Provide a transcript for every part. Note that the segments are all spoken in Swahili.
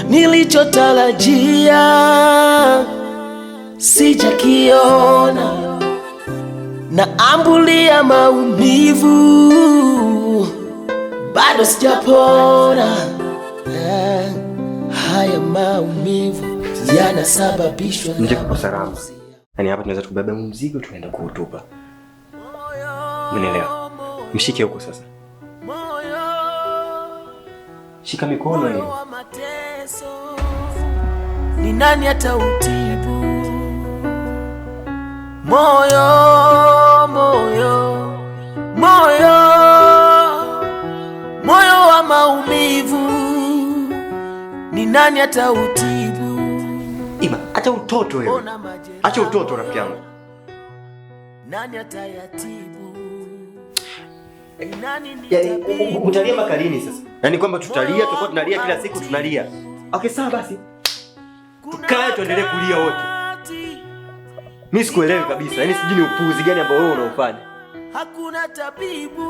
nilichotarajia sijakiona, na ambulia maumivu bado sijapona. Haya maumivu yanasababishwa na nje kwa salama. Yaani hapa tunaweza kubeba mzigo tunaenda kuutupa. Unaelewa? Mshike huko sasa. Shika mikono hiyo. Ni nani atautibu? Moyo, moyo, moyo, moyo wa maumivu, ni nani atautibu? Ima, acha utoto wewe. Acha utoto rafiki yangu. Nani atayatibu? Yaani utalia makalini sasa. Yaani kwamba tutalia, tutakuwa tunalia kila siku tunalia. Okay, sawa basi. Tukae tuendelee kulia wote. Mimi sikuelewi kabisa. Yaani sijui ni upuuzi gani ambao wewe unaufanya. Hakuna tabibu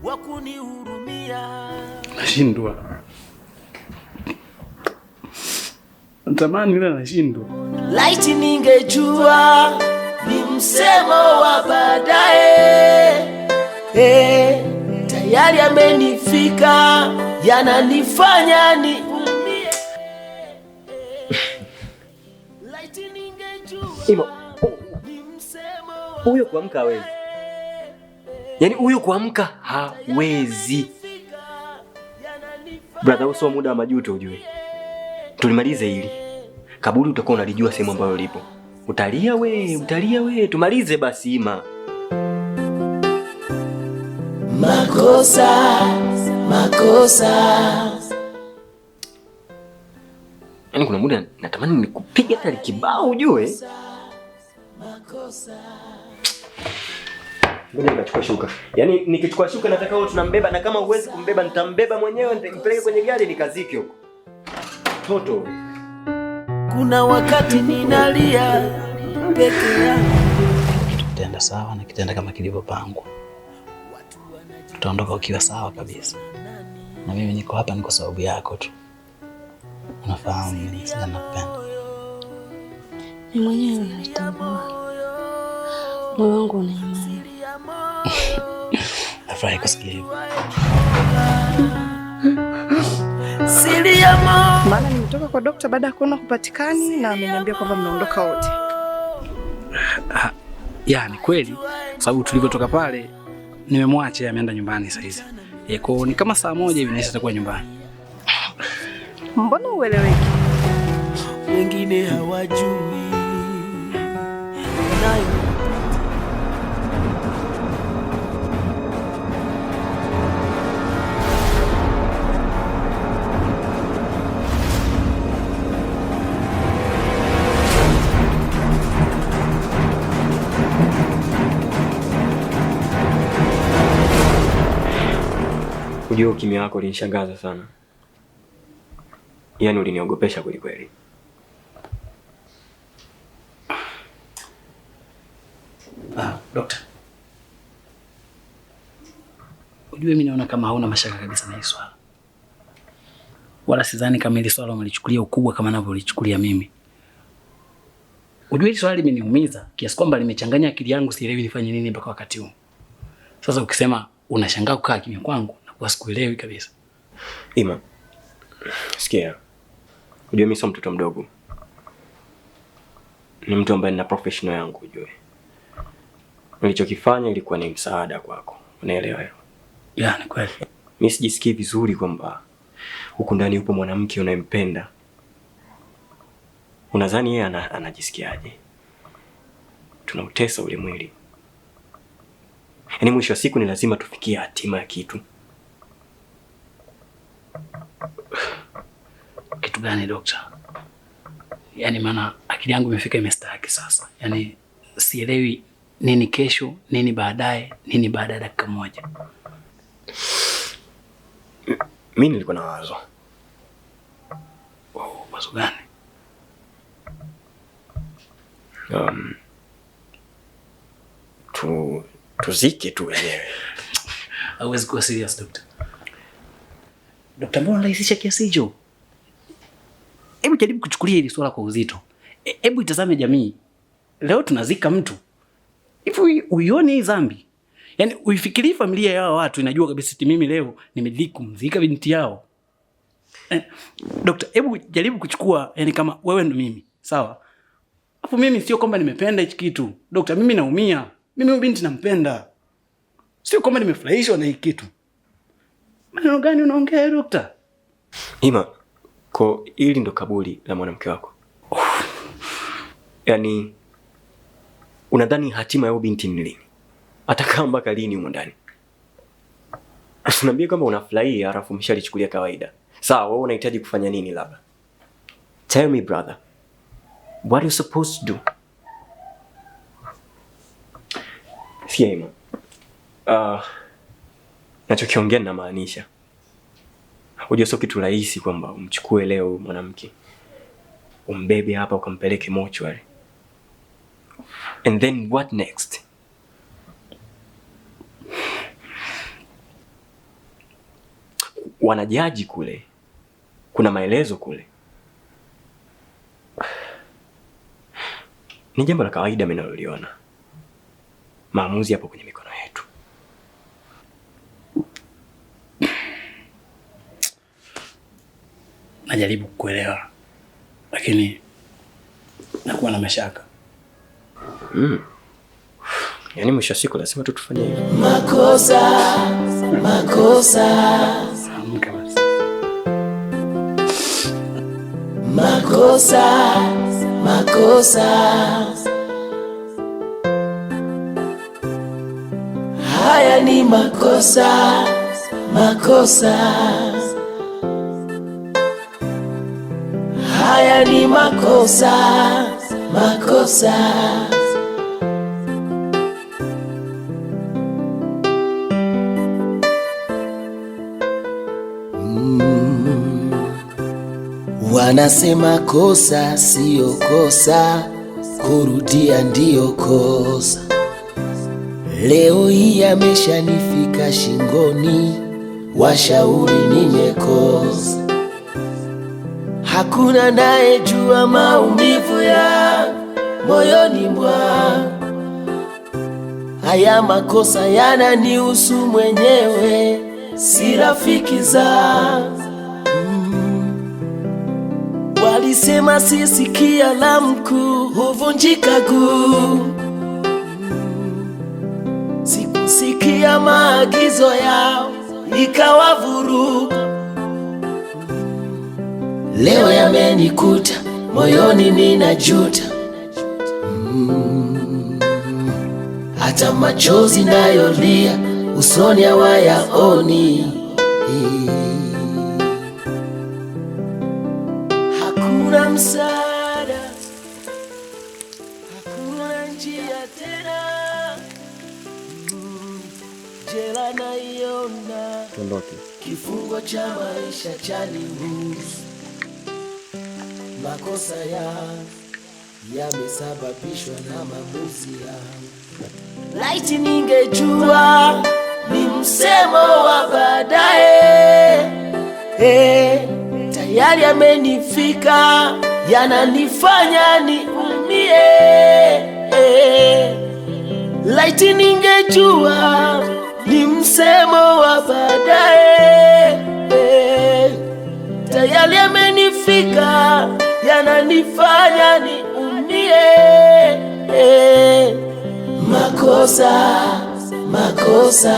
wa kunihurumia. Nashindwa. Natamani ila nashindwa. Laiti ningejua ni msemo wa baadaye. Tayari amenifika, yananifanya niumie. Laiti ningejua ni msemo huyo kuamka hawezi. Yaani huyo kuamka hawezi. Brother, usio muda wa majuto ujue. Tulimalize hili. Kaburi utakuwa unalijua sehemu ambayo lipo. Utalia we, tumalize basi Ima. Makosa. Yaani kuna muda natamani nikupiga hata kibao ujue. Ngoja nikachukua shuka. Yaani nikichukua shuka nataka wewe tunambeba, na kama uwezi kumbeba nitambeba mwenyewe, nitampeleka kwenye gari nikazike huko. Toto. Kuna wakati ninalia peke yangu. Tutaenda sawa na kitenda kama kilivyopangwa. Tutaondoka ukiwa sawa kabisa. Na mimi niko hapa ni kwa sababu yako tu. Unafahamu mimi sana nakupenda. Mimi mwenyewe natambua. Moyo wangu una imani. Nafurahi kusikia hivyo. Maana nimetoka kwa daktari baada ya kuona kupatikani na ameniambia kwamba mnaondoka wote. Yaani kweli kwa sababu tulivyotoka pale nimemwacha ameenda nyumbani sasa hizi. Kwa ni kama saa moja hivi naisha atakuwa nyumbani. Mbona ueleweki? Wengine hawajui. Ujue ukimya wako ulinishangaza sana. Yaani uliniogopesha kweli kweli. Dokta. Ujue mimi naona kama hauna mashaka kabisa na hili swala. Wala sidhani kama hili swala umelichukulia ukubwa kama ninavyolichukulia mimi. Ujue hili swala limeniumiza kiasi kwamba limechanganya akili yangu, sielewi nifanye nini mpaka wakati huu. Sasa ukisema unashangaa kukaa kimya kwangu na kwa sikuelewi kabisa. Ima. Sikia. Ujue mimi sio mtoto mdogo. Ni mtu ambaye nina professional yangu ujue. Nilichokifanya ilikuwa ni msaada kwako. Unaelewa hiyo? Ya, ni kweli. Mimi sijisikii vizuri kwamba huko ndani yupo mwanamke unayempenda. Unadhani yeye anajisikiaje? Tunautesa ule mwili. Yaani mwisho wa siku ni lazima tufikie hatima ya kitu. Kitu gani dokta? Yaani maana akili yangu imefika imestaki sasa. Yaani sielewi nini kesho, nini baadaye, nini baada ya dakika moja. Mimi nilikuwa na wazo. Wazo gani? Tuzike tu wenyewe. Hauwezi kuwa serious doctor. Dokta, mbona unarahisisha kiasi hicho? hebu jaribu kuchukulia hili swala kwa uzito. Hebu itazame jamii. Leo tunazika mtu. Hivi uione hii dhambi? Yaani uifikirie familia ya watu inajua kabisa eti mimi leo nimedhiki kumzika binti yao. Dokta, hebu jaribu kuchukua yani kama wewe ndo mimi, sawa? Hapo mimi sio kwamba nimependa hichi kitu. Dokta, mimi naumia. Mimi huyu binti nampenda. Sio kwamba nimefurahishwa na hiki kitu. Maneno gani unaongea dokta? Ima, kwa hili ndo kaburi la mwanamke wako. Yaani unadhani hatima ya huyu binti ni lini? Atakaa mpaka lini huko ndani? Usiniambie kama unafurahia alafu mshalichukulia kawaida. Sawa, wewe unahitaji kufanya nini labda? Tell me brother. What are you supposed to do? Sikia Ima. Nachokiongea namaanisha. Unajua sio kitu rahisi kwamba umchukue leo mwanamke, umbebe hapa ukampeleke mortuary. And then what next? Wanajaji kule. Kuna maelezo kule. Ni jambo la kawaida mimi naloliona. Maamuzi hapo kwenye mikono yetu. Najaribu kuelewa. Lakini nakuwa na mashaka. Yaani mwisho siku lazima tu tufanye hivyo. Makosa. Haya ni makosa. Haya ni makosa. Wanasema kosa siyo kosa, kurudia ndiyo kosa. Leo hii ameshanifika shingoni, washauri nimekosa. Hakuna naye jua maumivu ya moyoni mwangu. Haya makosa yananihusu mwenyewe, si rafiki zangu. Walisema sisikia la mkuu huvunjika guu. Sikusikia maagizo yao ikawavuruga. Leo yamenikuta moyoni ninajuta. Hata machozi nayolia usoni hawayaoni. Hakuna msaada, hakuna njia tena. Jela naiona, kifungo cha maisha chanihusu. Makosa yamesababishwa na maamuzi yangu. Laiti ningejua ni msemo wa baadaye. Tayari amenifika, yananifanya niumie. Laiti ningejua ni msemo wa baadaye. Tayari amenifika, yananifanya niumie. Makosa